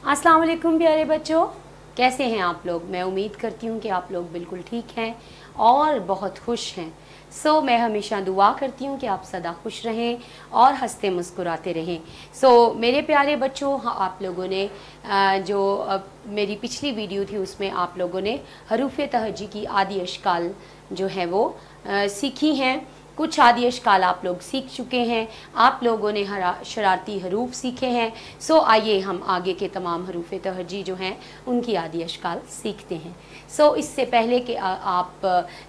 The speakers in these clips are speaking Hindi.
अस्सलाम वालेकुम प्यारे बच्चों, कैसे हैं आप लोग। मैं उम्मीद करती हूँ कि आप लोग बिल्कुल ठीक हैं और बहुत खुश हैं। मैं हमेशा दुआ करती हूँ कि आप सदा खुश रहें और हंसते मुस्कुराते रहें। मेरे प्यारे बच्चों, आप लोगों ने जो मेरी पिछली वीडियो थी उसमें आप लोगों ने हरूफ तहजी की आदि अशकाल जो है वो सीखी हैं। कुछ आदि अशकाल आप लोग सीख चुके हैं, आप लोगों ने शरारती हरूफ सीखे हैं। आइए हम आगे के तमाम हरूफ तहजी जो हैं उनकी आदि अशकाल सीखते हैं। इससे पहले कि आप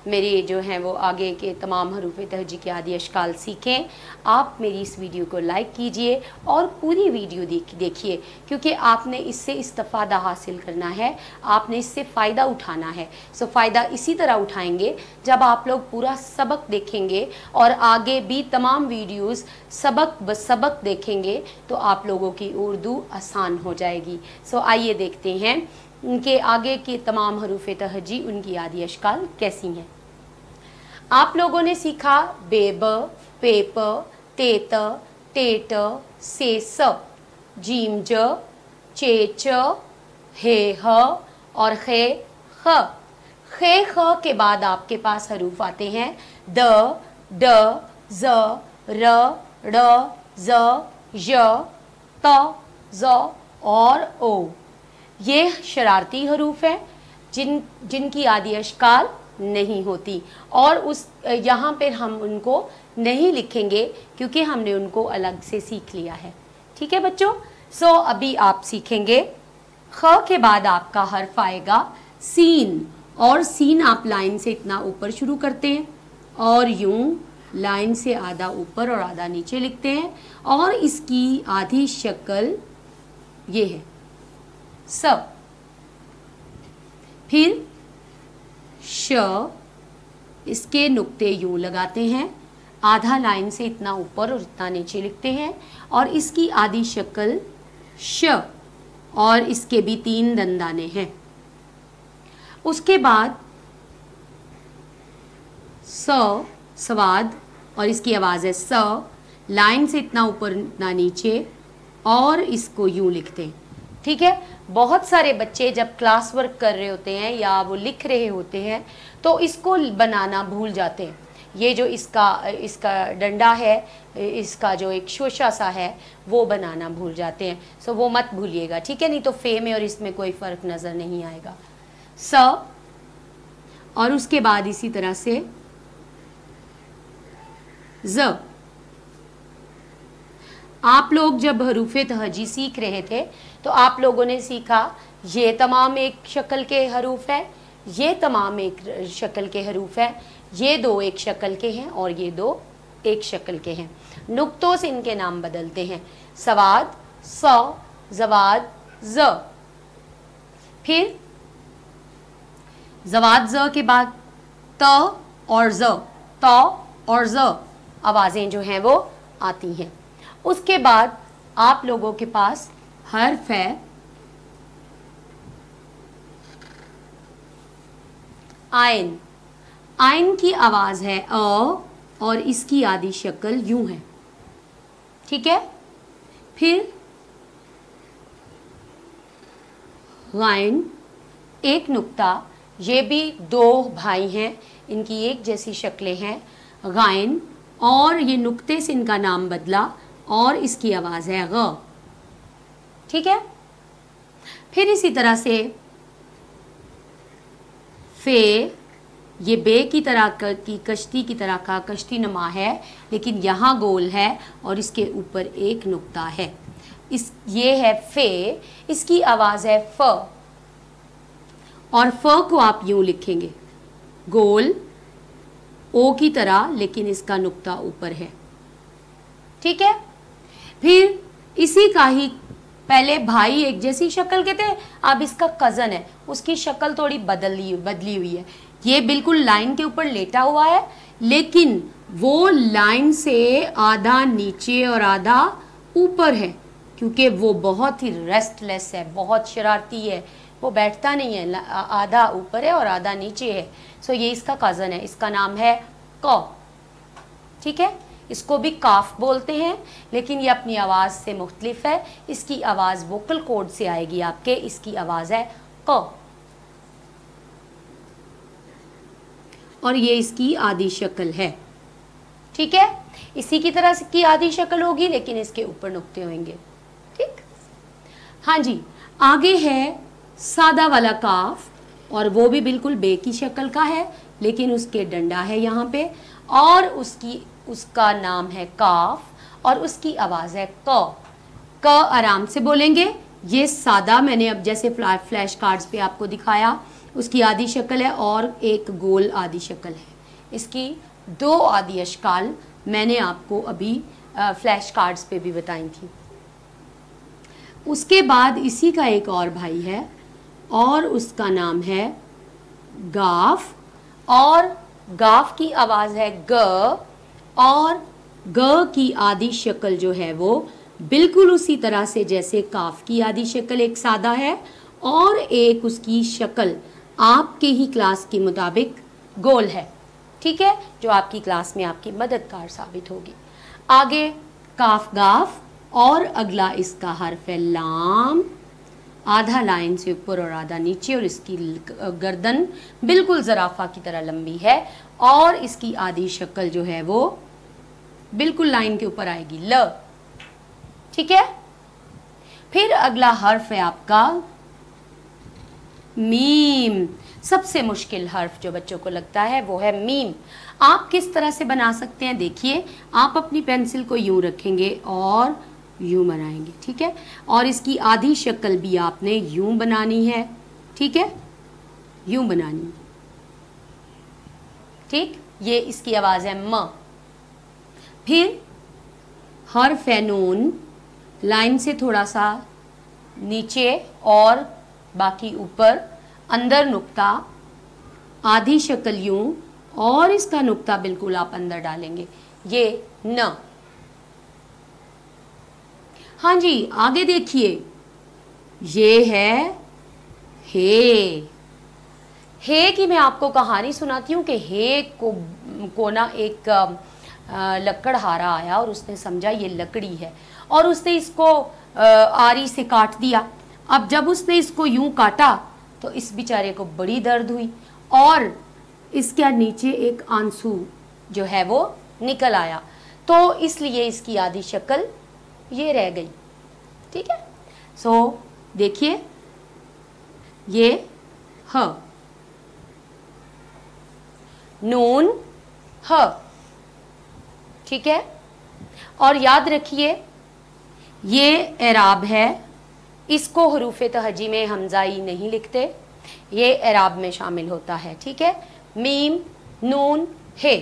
मेरे जो हैं वो आगे के तमाम हरूफ तहजी के आदि अशकाल सीखें, आप मेरी इस वीडियो को लाइक कीजिए और पूरी वीडियो देखिए, क्योंकि आपने इससे इस्तिफ़ादा हासिल करना है, आपने इससे फ़ायदा उठाना है। फ़ायदा इसी तरह उठाएंगे जब आप लोग पूरा सबक देखेंगे और आगे भी तमाम वीडियोस सबक ब सबक देखेंगे तो आप लोगों की उर्दू आसान हो जाएगी। आइए देखते हैं उनके आगे के तमाम हरूफ तहजी उनकी आदि अशकाल कैसी हैं। आप लोगों ने सीखा बेब, पेप, तेत, टेट, सेस, जीम ज, चेच, हे ह और खे ख। खे ख के बाद आपके पास हरूफ आते हैं द, ड, ज, र, ड़, ज, य, त, ज और ओ। ये शरारती हरूफ हैं जिनकी आदि अशकाल नहीं होती और यहाँ पर हम उनको नहीं लिखेंगे क्योंकि हमने उनको अलग से सीख लिया है। ठीक है बच्चों। अभी आप सीखेंगे ख के बाद आपका हर्फ आएगा सीन, और सीन आप लाइन से इतना ऊपर शुरू करते हैं और यूं लाइन से आधा ऊपर और आधा नीचे लिखते हैं, और इसकी आधी शक्ल ये है स। फिर श, इसके नुक्ते यूं लगाते हैं, आधा लाइन से इतना ऊपर और इतना नीचे लिखते हैं, और इसकी आधी शक्ल श, और इसके भी 3 दंदाने हैं। उसके बाद स, सवाद, और इसकी आवाज़ है स, लाइन से इतना ऊपर इतना नीचे और इसको यूं लिखते हैं। ठीक है। बहुत सारे बच्चे जब क्लास वर्क कर रहे होते हैं या वो लिख रहे होते हैं तो इसको बनाना भूल जाते हैं। ये जो इसका डंडा है, इसका जो एक शोशा सा है वो बनाना भूल जाते हैं। वो मत भूलिएगा, ठीक है, नहीं तो फे में और इसमें कोई फ़र्क नज़र नहीं आएगा। स, और उसके बाद इसी तरह से ज। आप लोग जब हरूफ तहजी सीख रहे थे तो आप लोगों ने सीखा ये तमाम एक शक्ल के हरूफ है, ये तमाम एक शक्ल के हरूफ है, ये 2 एक शक्ल के हैं और ये 2 एक शक्ल के हैं। नुक्तों से इनके नाम बदलते हैं। सवाद, स, जवाद, ज। फिर जवाद ज के बाद त और ज, त और ज आवाज़ें जो हैं वो आती हैं। उसके बाद आप लोगों के पास हर्फ है आइन। आइन की आवाज़ है अ और इसकी आधी शक्ल यूं है। ठीक है। फिर गाइन, एक नुक्ता, ये भी 2 भाई हैं, इनकी एक जैसी शक्लें हैं गाइन, और ये नुक्ते से इनका नाम बदला और इसकी आवाज़ है ग। ठीक है। फिर इसी तरह से फे, ये बे की तरह की कश्ती की तरह का कश्ती नमा है, लेकिन यहाँ गोल है और इसके ऊपर एक नुक्ता है। ये है फे, इसकी आवाज़ है फ, और फ को आप यूं लिखेंगे गोल ओ की तरह, लेकिन इसका नुक्ता ऊपर है। ठीक है। फिर इसी का ही पहले भाई एक जैसी शक्ल के थे, अब इसका कज़न है, उसकी शक्ल थोड़ी बदली हुई है। ये बिल्कुल लाइन के ऊपर लेटा हुआ है, लेकिन वो लाइन से आधा नीचे और आधा ऊपर है, क्योंकि वो बहुत ही रेस्टलेस है, बहुत शरारती है, वो बैठता नहीं है, आधा ऊपर है और आधा नीचे है। ये इसका कज़न है, इसका नाम है क। ठीक है। इसको भी काफ बोलते हैं, लेकिन ये अपनी आवाज़ से मुख्तलिफ है। इसकी आवाज़ वोकल कॉर्ड से आएगी आपके, इसकी आवाज़ है क, और ये इसकी आधी शक्ल है। ठीक है, इसी की तरह की आधी शक्ल होगी, लेकिन इसके ऊपर नुक्ते होंगे। ठीक, हाँ जी। आगे है सादा वाला काफ, और वो भी बिल्कुल बे की शक्ल का है, लेकिन उसके डंडा है यहाँ पे, और उसका नाम है काफ, और उसकी आवाज़ है क। आराम से बोलेंगे। ये सादा मैंने अब जैसे फ्लैश कार्ड्स पे आपको दिखाया, उसकी आधी शक्ल है और एक गोल आधी शक्ल है। इसकी दो आधी अशकाल मैंने आपको अभी फ्लैश कार्ड्स पे भी बताई थी। उसके बाद इसी का एक और भाई है, और उसका नाम है गाफ, और गाफ की आवाज़ है ग, और ग की आधी शक्ल जो है वो बिल्कुल उसी तरह से जैसे काफ की आधी शक्ल एक सादा है, और एक उसकी शक्ल आपके ही क्लास के मुताबिक गोल है। ठीक है, जो आपकी क्लास में आपकी मददगार साबित होगी। आगे काफ गाफ, और अगला इसका हर्फ है लाम, आधा लाइन से ऊपर और आधा नीचे, और इसकी गर्दन बिल्कुल ज़राफ़ा की तरह लंबी है, और इसकी आधी शक्ल जो है वो बिल्कुल लाइन के ऊपर आएगी, ल। ठीक है, फिर अगला हर्फ है आपका मीम। सबसे मुश्किल हर्फ जो बच्चों को लगता है वो है मीम। आप किस तरह से बना सकते हैं, देखिए। आप अपनी पेंसिल को यूं रखेंगे और यूं बनाएंगे। ठीक है, और इसकी आधी शक्ल भी आपने यूं बनानी है। ठीक है, यूं बनानी है। ठीक, ये इसकी आवाज़ है म। फिर हर्फ है नून, लाइन से थोड़ा सा नीचे और बाकी ऊपर, अंदर नुक्ता, आधी शक्ल यूं, और इसका नुक्ता बिल्कुल आप अंदर डालेंगे, ये न। हाँ जी, आगे देखिए, ये है हे की मैं आपको कहानी सुनाती हूँ कि हे को ना एक लकड़हारा आया, और उसने समझा ये लकड़ी है, और उसने इसको आरी से काट दिया। अब जब उसने इसको यूं काटा तो इस बेचारे को बड़ी दर्द हुई, और इसके नीचे एक आंसू जो है वो निकल आया, तो इसलिए इसकी आधी शक्ल ये रह गई। ठीक है, सो देखिए, ये ह, नून ह। ठीक है, और याद रखिए ये एराब है, इसको हरूफ तहजी में हमजाई नहीं लिखते, ये एराब में शामिल होता है। ठीक है, मीम नून हे।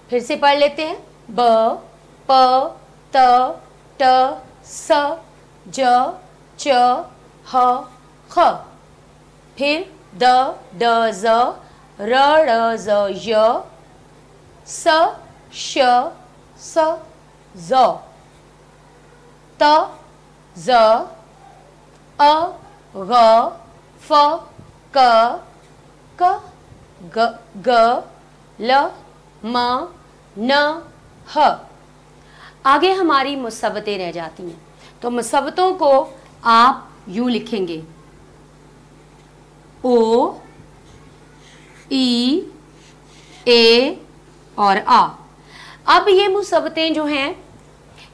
फिर से पढ़ लेते हैं, ब प त ट स ज च ह ख। फिर द ड ज र ड़ ज य स श स ज त ज अ ग फ क क ग ग ल म न ह। आगे हमारी मुसव्वतें रह जाती हैं, तो मुसव्वतों को आप यूं लिखेंगे, ओ ई ए और आ। अब ये मुसव्वतें जो हैं,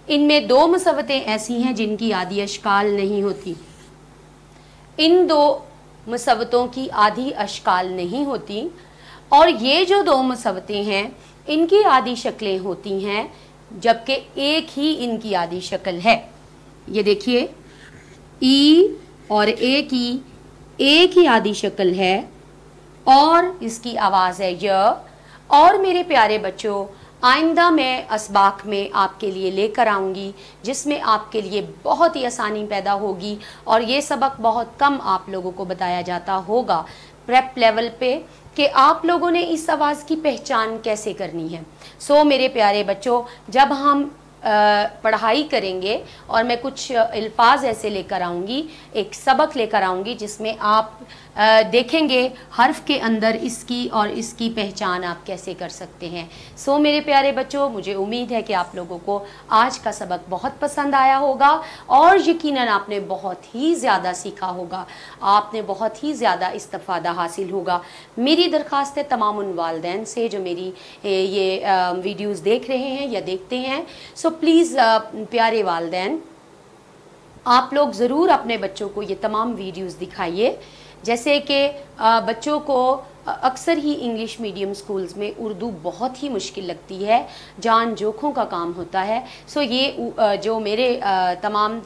इनमें दो मुसव्वतें ऐसी हैं जिनकी आधी अशकाल नहीं होती। इन दो मुसव्वतों की आधी अशकाल नहीं होती, और ये जो दो मुसव्वतें हैं इनकी आधी शक्लें होती हैं, जबकि एक ही इनकी आधी शक्ल है। ये देखिए, ई और ए की एक ही आधी शक्ल है, और इसकी आवाज़ है य। और मेरे प्यारे बच्चों, आइंदा मैं असबाक में आपके लिए लेकर आऊँगी, जिसमें आपके लिए बहुत ही आसानी पैदा होगी, और ये सबक बहुत कम आप लोगों को बताया जाता होगा प्रेप लेवल पे कि आप लोगों ने इस आवाज़ की पहचान कैसे करनी है। सो मेरे प्यारे बच्चों, जब हम पढ़ाई करेंगे और मैं कुछ अल्फाज ऐसे लेकर आऊँगी, एक सबक लेकर आऊँगी जिसमें आप देखेंगे हर्फ के अंदर इसकी और इसकी पहचान आप कैसे कर सकते हैं। सो मेरे प्यारे बच्चों, मुझे उम्मीद है कि आप लोगों को आज का सबक बहुत पसंद आया होगा और यकीनन आपने बहुत ही ज़्यादा सीखा होगा, आपने बहुत ही ज़्यादा इस्तिफ़ादा हासिल होगा। मेरी दरख्वास्त है तमाम उन वालिदैन से जो मेरी ये वीडियोज़ देख रहे हैं या देखते हैं, सो प्लीज़ प्यारे वालिदैन, आप लोग ज़रूर अपने बच्चों को ये तमाम वीडियोज़ दिखाइए। जैसे कि बच्चों को अक्सर ही इंग्लिश मीडियम स्कूल्स में उर्दू बहुत ही मुश्किल लगती है, जान जोखों का काम होता है। सो ये जो मेरे तमाम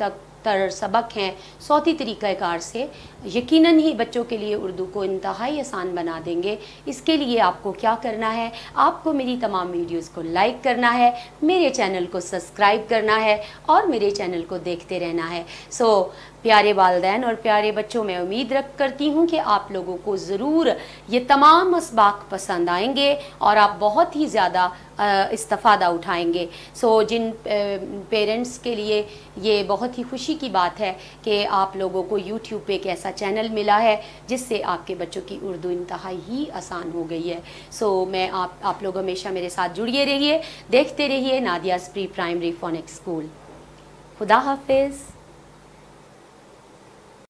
तर सबक हैं सौती तरीक़ाकार से यकीनन ही बच्चों के लिए उर्दू को इंतहाई आसान बना देंगे। इसके लिए आपको क्या करना है, आपको मेरी तमाम वीडियोस को लाइक करना है, मेरे चैनल को सब्सक्राइब करना है और मेरे चैनल को देखते रहना है। सो प्यारे वालिदैन और प्यारे बच्चों, मैं उम्मीद करती हूँ कि आप लोगों को ज़रूर ये तमाम असबाक पसंद आएंगे और आप बहुत ही ज़्यादा इस्तिफ़ादा उठाएंगे। सो जिन पेरेंट्स के लिए ये बहुत ही खुशी की बात है कि आप लोगों को YouTube पे एक ऐसा चैनल मिला है जिससे आपके बच्चों की उर्दू इंतहाई ही आसान हो गई है। सो मैं आप लोग हमेशा मेरे साथ जुड़िए रहिए, देखते रहिए नादियाज़ प्री प्राइमरी फ़ोनिक्स स्कूल। खुदा हाफिज़।